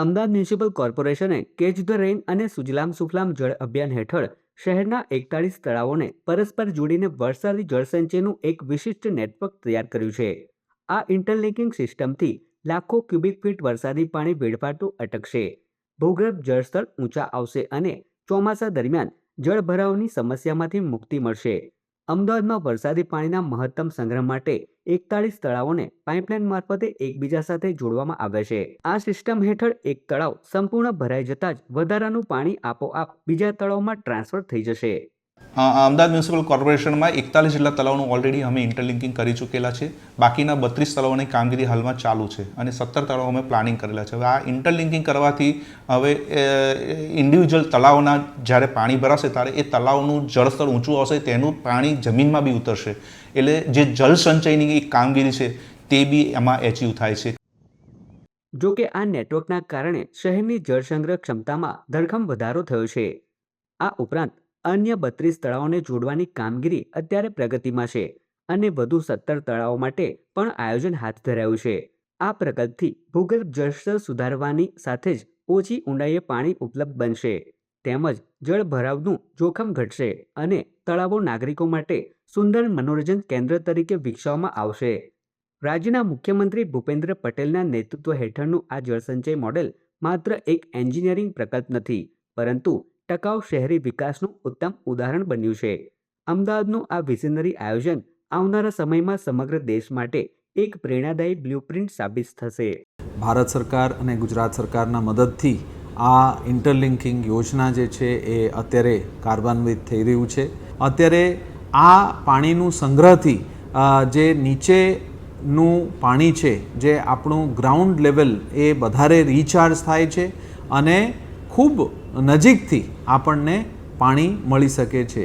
Ahmedabad municipal કોર્પોરેશને catch the rain અને સુજલામ સુફલામ જળ અભિયાન હેઠળ શહેરના 41 તળાવોને પરસ્પર જોડીને વરસાદી જળસંચયનું એક વિશિષ્ટ નેટવર્ક તૈયાર કર્યું છે. આ ઇન્ટરલિંકિંગ સિસ્ટમથી લાખો ક્યુબિક ફીટ વરસાદી પાણી વેડફાતું અટકશે, ભૂગર્ભ જળસ્તર ઊંચા આવશે અને ચોમાસા દરમિયાન જળભરાવની સમસ્યામાંથી મુક્તિ મળશે. અમદાવાદમાં વરસાદી પાણીના મહત્તમ સંગ્રહ માટે 41 તળાવોને પાઇપલાઇન મારફતે એકબીજા સાથે જોડવામાં આવ્યા છે. આ સિસ્ટમ હેઠળ એક તળાવ સંપૂર્ણ ભરાઈ જતાં જ વધારાનું પાણી આપોઆપ બીજા તળાવમાં ટ્રાન્સફર થઈ જશે. અમદાવાદ મ્યુનિસિપલ કોર્પોરેશનમાં 41 જેટલા તળાવનું ઓલરેડી અમે ઇન્ટરલિંકિંગ કરી ચૂકેલા છે. બાકીના 32 તળાવોની કામગીરી હાલમાં ચાલુ છે અને 17 તળાવો અમે પ્લાનિંગ કરેલા છે. હવે આ ઇન્ટરલિંકિંગ કરવાથી હવે ઇન્ડિવિજ્યુઅલ તળાવના જ્યારે પાણી ભરાશે ત્યારે એ તળાવનું જળસ્તર ઊંચું આવશે, તેનું પાણી જમીનમાં બી ઉતરશે, એટલે જે જળ સંચયની એક કામગીરી છે તે બી એમાં એચીવ થાય છે. જો કે આ નેટવર્કના કારણે શહેરની જળસંગ્રહ ક્ષમતામાં ધરખમ વધારો થયો છે. આ ઉપરાંત અન્ય 32 તળાવોને જોડવાની કામગીરી અત્યારે પ્રગતિમાં છે અને વધુ 17 તળાવો માટે પણ આયોજન હાથ ધરાયું છે. આ પ્રકલ્પથી ભૂગર્ભ જળસ્તર સુધારવાની સાથે જ ઓછી ઊંડાઈએ પાણી ઉપલબ્ધ બનશે, તેમજ જળભરાવનું જોખમ ઘટશે અને તળાવો નાગરિકો માટે સુંદર મનોરંજન કેન્દ્ર તરીકે વિકસાવવામાં આવશે. રાજ્યના મુખ્યમંત્રી ભૂપેન્દ્ર પટેલના નેતૃત્વ હેઠળનું આ જળસંચય મોડેલ માત્ર એક એન્જિનિયરિંગ પ્રકલ્પ નથી, પરંતુ ટકાઉ શહેરી વિકાસનું ઉત્તમ ઉદાહરણ બન્યું છે. અમદાવાદનું આ વિઝનરી આયોજન આવનારા સમયમાં સમગ્ર દેશ માટે એક પ્રેરણાદાયી બ્લુપ્રિન્ટ સાબિત થશે. ભારત સરકાર અને ગુજરાત સરકારના મદદથી આ ઇન્ટરલિંકિંગ યોજના જે છે એ અત્યારે કાર્યાન્વિત થઈ રહ્યું છે. અત્યારે આ પાણીનું સંગ્રહથી જે નીચેનું પાણી છે, જે આપણું ગ્રાઉન્ડ લેવલ એ વધારે રિચાર્જ થાય છે અને ખૂબ નજીકથી આપણને પાણી મળી શકે છે.